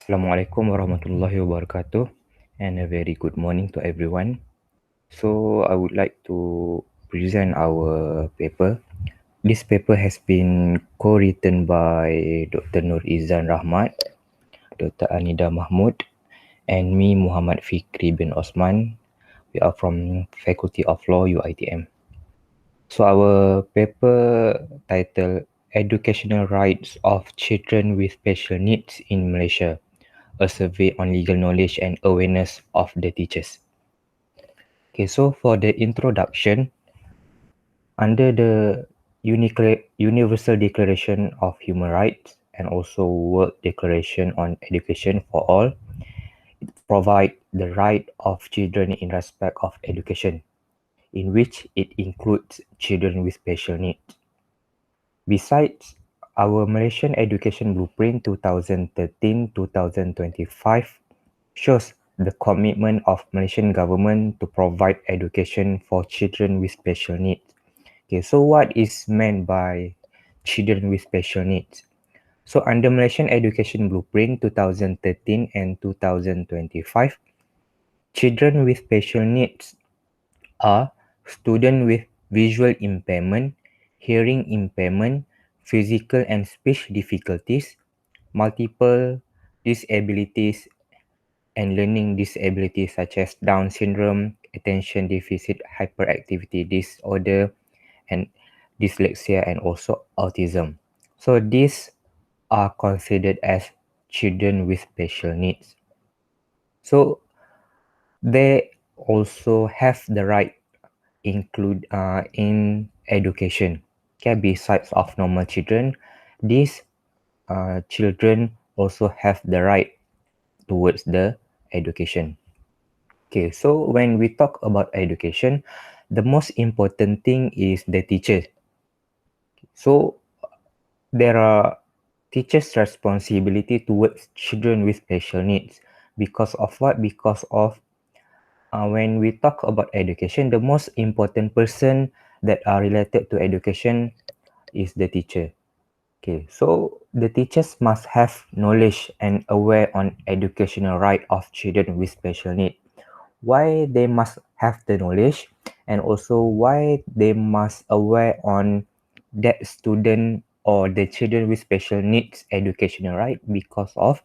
Assalamualaikum warahmatullahi wabarakatuh, and a very good morning to everyone. So I would like to present our paper. This paper has been co-written by Dr. Nur Izan Rahmat, Dr. Anida Mahmud, and me, Muhammad Fikri bin Osman. We are from Faculty of Law, UITM. So our paper titled Educational Rights of Children with Special Needs in Malaysia, a survey on legal knowledge and awareness of the teachers. Okay, so for the introduction, under the Universal Declaration of Human Rights and also World Declaration on Education for All, it provides the right of children in respect of education, in which it includes children with special needs. Besides, our Malaysian Education Blueprint 2013-2025 shows the commitment of Malaysian government to provide education for children with special needs. Okay, so what is meant by children with special needs? So under Malaysian Education Blueprint 2013 and 2025, children with special needs are students with visual impairment, hearing impairment, physical and speech difficulties, multiple disabilities, and learning disabilities such as Down syndrome, attention deficit hyperactivity disorder, and dyslexia, and also autism. So these are considered as children with special needs. So they also have the right in education. Okay, besides of normal children, these children also have the right towards the education. Okay, so when we talk about education, the most important thing is the teachers. So there are teachers' responsibility towards children with special needs. Because of what? Because of when we talk about education, the most important person that are related to education is the teacher. Okay, so the teachers must have knowledge and aware on educational right of children with special need. Why they must have the knowledge, and also why they must aware on that student or the children with special needs educational right, because of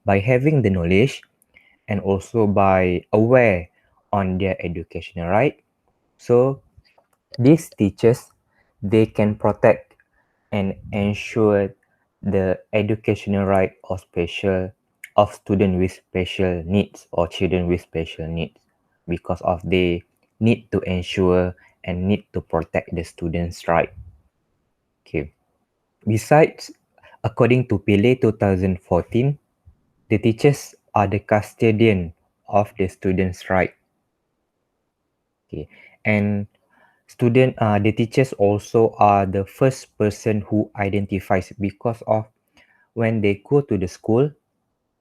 by having the knowledge and also by aware on their educational right, so these teachers, they can protect and ensure the educational right of student with special needs or children with special needs, because of they need to ensure and need to protect the students' right. Okay. Besides, according to Pele 2014, the teachers are the custodian of the students' right. Okay. And the teachers also are the first person who identifies, because of when they go to the school.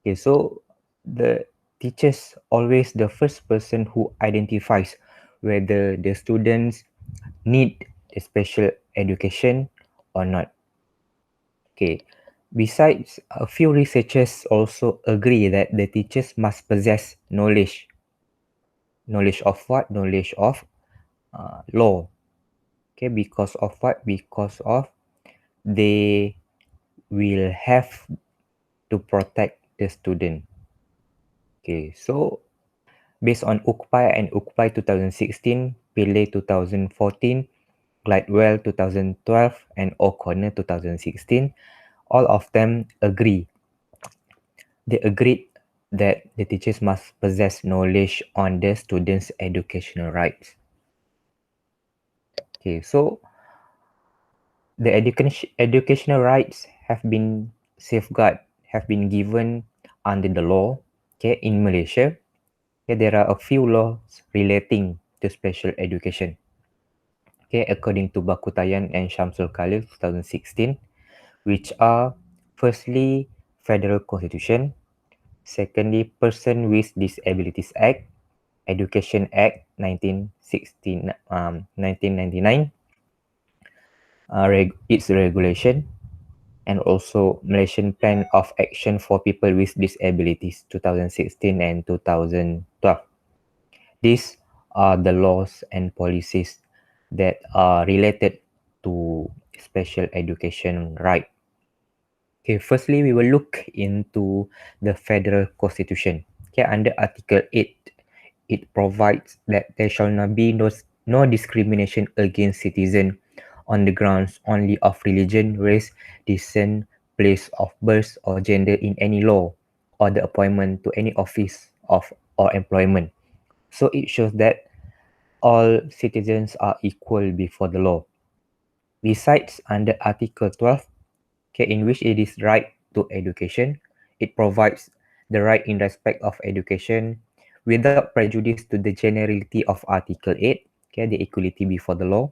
Okay, so the teachers always the first person who identifies whether the students need the special education or not. Okay, besides, a few researchers also agree that the teachers must possess knowledge of what? Knowledge of law. Okay, because of what? Because of they will have to protect the student. Okay, so based on UKPAI and UKPAI 2016, Pele 2014, Glidewell 2012, and O'Connor 2016, all of them agree. They agreed that the teachers must possess knowledge on the students' educational rights. Okay, so the educational rights have been safeguarded, have been given under the law. Okay, in Malaysia, okay, there are a few laws relating to special education. Okay, according to Bakutayan and Shamsul Khalil 2016, which are firstly Federal Constitution, secondly Person with Disabilities Act, Education Act 1999, its regulation, and also Malaysian Plan of Action for People with Disabilities 2016 and 2012. These are the laws and policies that are related to special education right. Okay, firstly, we will look into the Federal Constitution. Okay, under Article 8, it provides that there shall not be no discrimination against citizens on the grounds only of religion, race, descent, place of birth, or gender in any law or the appointment to any office of or employment. So it shows that all citizens are equal before the law. Besides, under Article 12, okay, in which it is right to education, it provides the right in respect of education without prejudice to the generality of Article 8, okay, the equality before the law.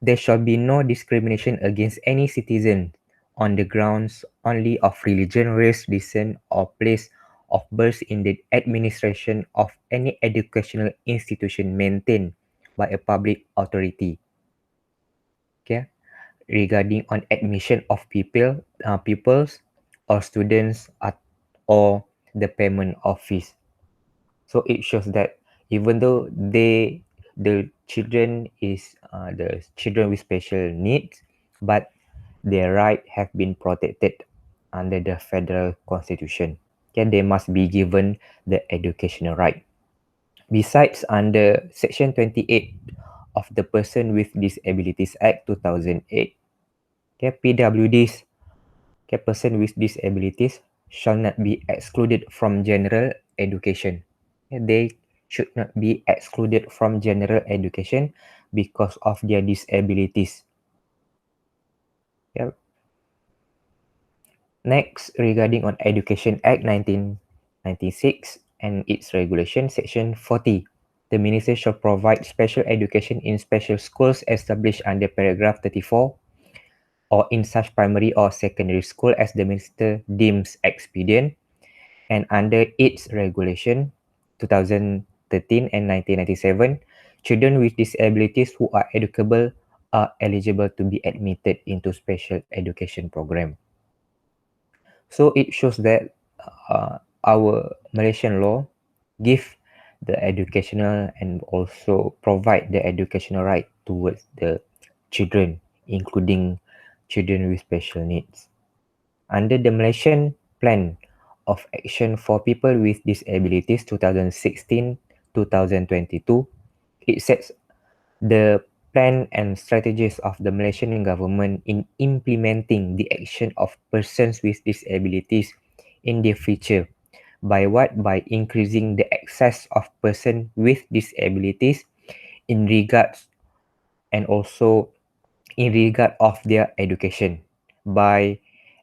There shall be no discrimination against any citizen on the grounds only of religion, race, descent, or place of birth in the administration of any educational institution maintained by a public authority. Okay, regarding on admission of pupils or students or the payment of fees. So it shows that even though the children is the children with special needs, but their right have been protected under the federal constitution. Okay, they must be given the educational right. Besides, under section 28 of the Person with Disabilities Act 2008, okay, PWDs, okay, person with disabilities shall not be excluded from general education. Okay, they should not be excluded from general education because of their disabilities. Yeah. Next, regarding on Education Act 1996 and its regulation, Section 40. The minister shall provide special education in special schools established under paragraph 34 or in such primary or secondary school as the minister deems expedient, and under its regulation 2013 and 1997, children with disabilities who are educable are eligible to be admitted into special education program. So it shows that our Malaysian law give the educational and also provide the educational right towards the children, including children with special needs. Under the Malaysian Plan of Action for People with Disabilities 2016-2022, it sets the plan and strategies of the Malaysian government in implementing the action of persons with disabilities in the future by what? By increasing the access of person with disabilities in regards and also in regard of their education by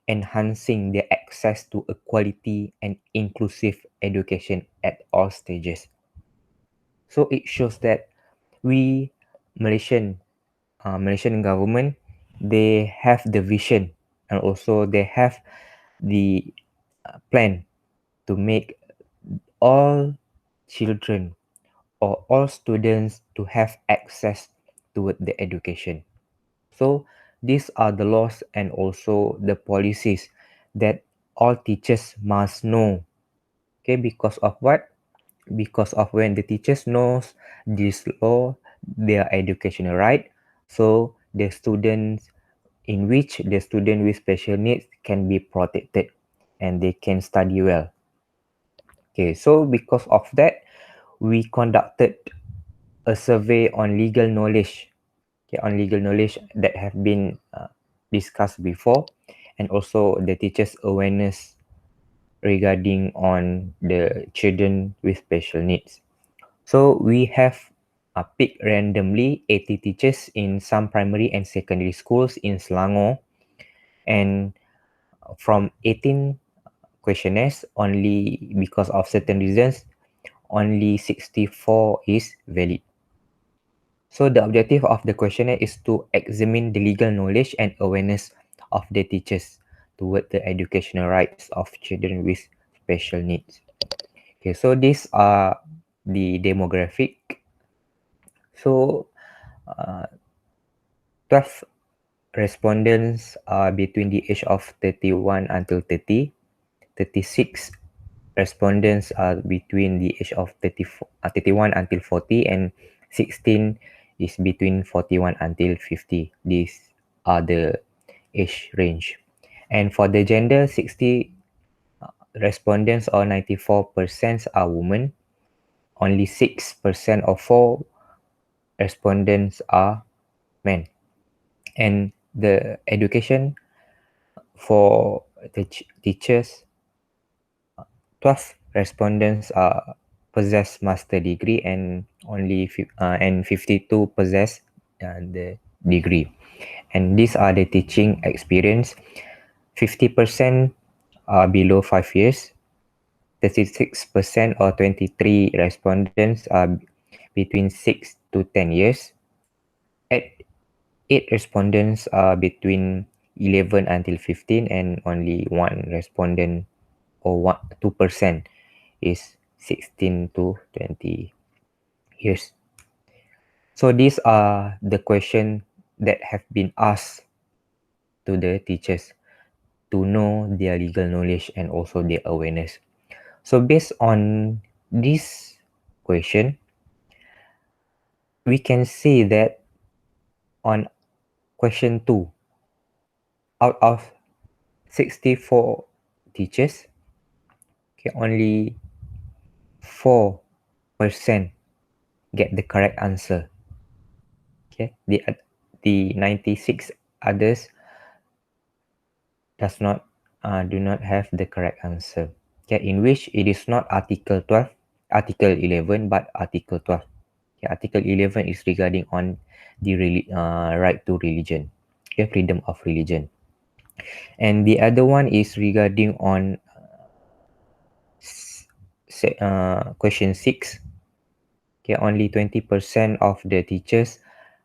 enhancing their access to a quality and inclusive education at all stages. So it shows that we Malaysian government, they have the vision and also they have the plan to make all children or all students to have access to the education. So these are the laws and also the policies that all teachers must know. Okay, because of what? Because of when the teachers knows this law, their educational right, so the students in which the student with special needs can be protected and they can study well. Okay, so because of that, we conducted a survey on legal knowledge, okay, on legal knowledge that have been discussed before, and also the teachers awareness regarding on the children with special needs. So we have picked randomly 80 teachers in some primary and secondary schools in Selangor, and from 18 questionnaires, only because of certain reasons, only 64 is valid. So the objective of the questionnaire is to examine the legal knowledge and awareness of the teachers toward the educational rights of children with special needs. Okay, so these are the demographic. So 12 respondents are between the age of 31 until 30. 36 respondents are between the age of 31 until 40, and 16 is between 41 until 50. These are the age range. And for the gender, 60 respondents or 94% are women. Only 6% or 4 respondents are men. And the education for the teachers, 12 respondents possess master degree, and only 52 possess the degree. And these are the teaching experience. 50% are below 5 years. 36% or 23 respondents are between 6 to 10 years. At 8 respondents are between 11 until 15, and only 1 respondent or 2% is 16 to 20 years. So these are the questions that have been asked to the teachers to know their legal knowledge and also their awareness. So based on this question, we can see that on question 2, out of 64 teachers, okay, only 4% get the correct answer. Okay, the 96 others do not have the correct answer. Okay, in which it is not Article 12, Article 11, but Article 12. Okay, Article 11 is regarding on the right to religion, okay, freedom of religion. And the other one is regarding on question 6. Okay, only 20% of the teachers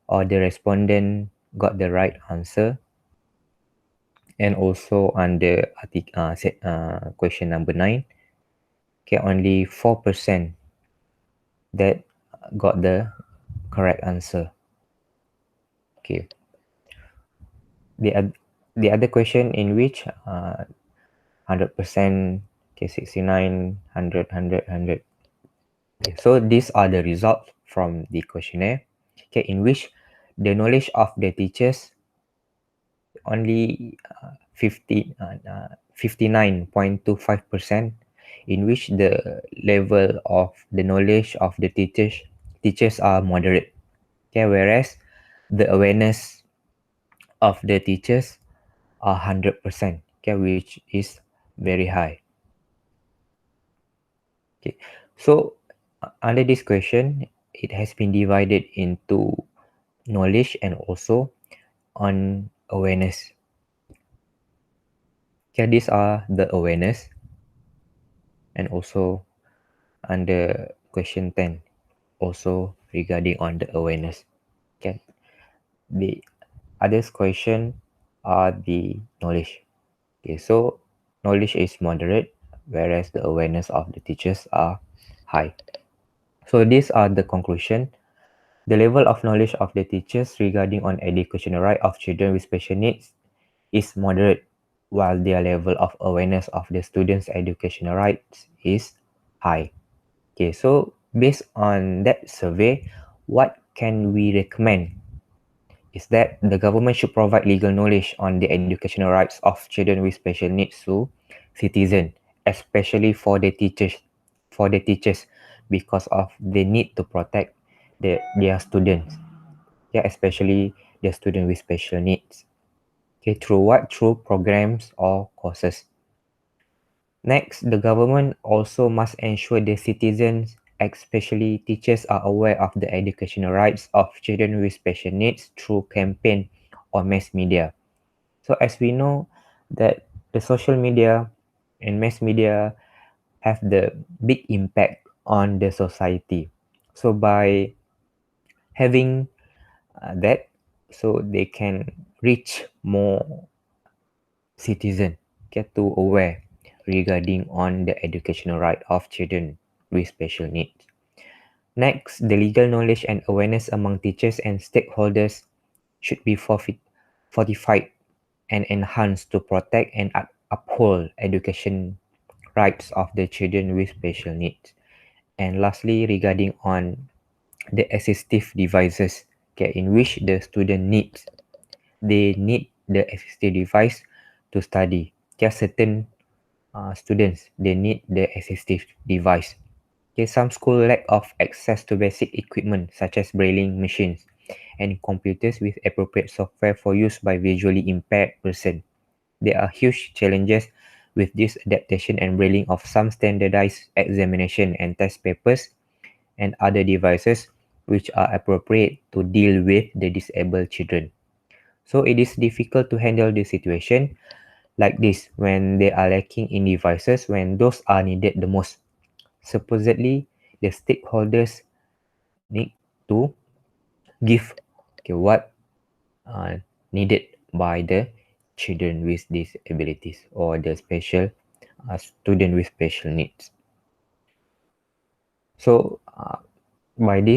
or the respondent got the right answer. And also on the question number 9, okay, only 4% that got the correct answer. Okay, the other question in which 100%, okay, 69, 100, 100. Okay, so these are the results from the questionnaire, okay, in which the knowledge of the teachers only 59.25%, in which the level of the knowledge of the teachers are moderate. Okay, whereas the awareness of the teachers are 100%, okay, which is very high. Okay, so under this question, it has been divided into knowledge and also on awareness. Okay, these are the awareness, and also under question 10, also regarding on the awareness. Okay, the others question are the knowledge. Okay, so knowledge is moderate, whereas the awareness of the teachers are high. So these are the conclusion. The level of knowledge of the teachers regarding on educational right of children with special needs is moderate, while their level of awareness of the students' educational rights is high. Okay, so based on that survey, what can we recommend is that the government should provide legal knowledge on the educational rights of children with special needs to citizens, especially for the teachers, because of the need to protect their students. Yeah, especially the student with special needs. Okay, through what? Through programs or courses. Next, the government also must ensure the citizens, especially teachers, are aware of the educational rights of children with special needs through campaign or mass media. So as we know that the social media and mass media have the big impact on the society. So by having that, so they can reach more citizen, get to aware regarding on the educational right of children with special needs. Next, the legal knowledge and awareness among teachers and stakeholders should be forfeit. fortified and enhanced to protect and uphold education rights of the children with special needs. And lastly, regarding on the assistive devices, okay, in which the student needs, they need the assistive device to study. Okay, certain students, they need the assistive device. Okay, some school lack of access to basic equipment such as brailling machines and computers with appropriate software for use by visually impaired person. There are huge challenges with this adaptation and brailling of some standardized examination and test papers and other devices which are appropriate to deal with the disabled children. So it is difficult to handle this situation like this when they are lacking in devices when those are needed the most. Supposedly, the stakeholders need to give, okay, what needed by the children with disabilities or the special student with special needs. So by this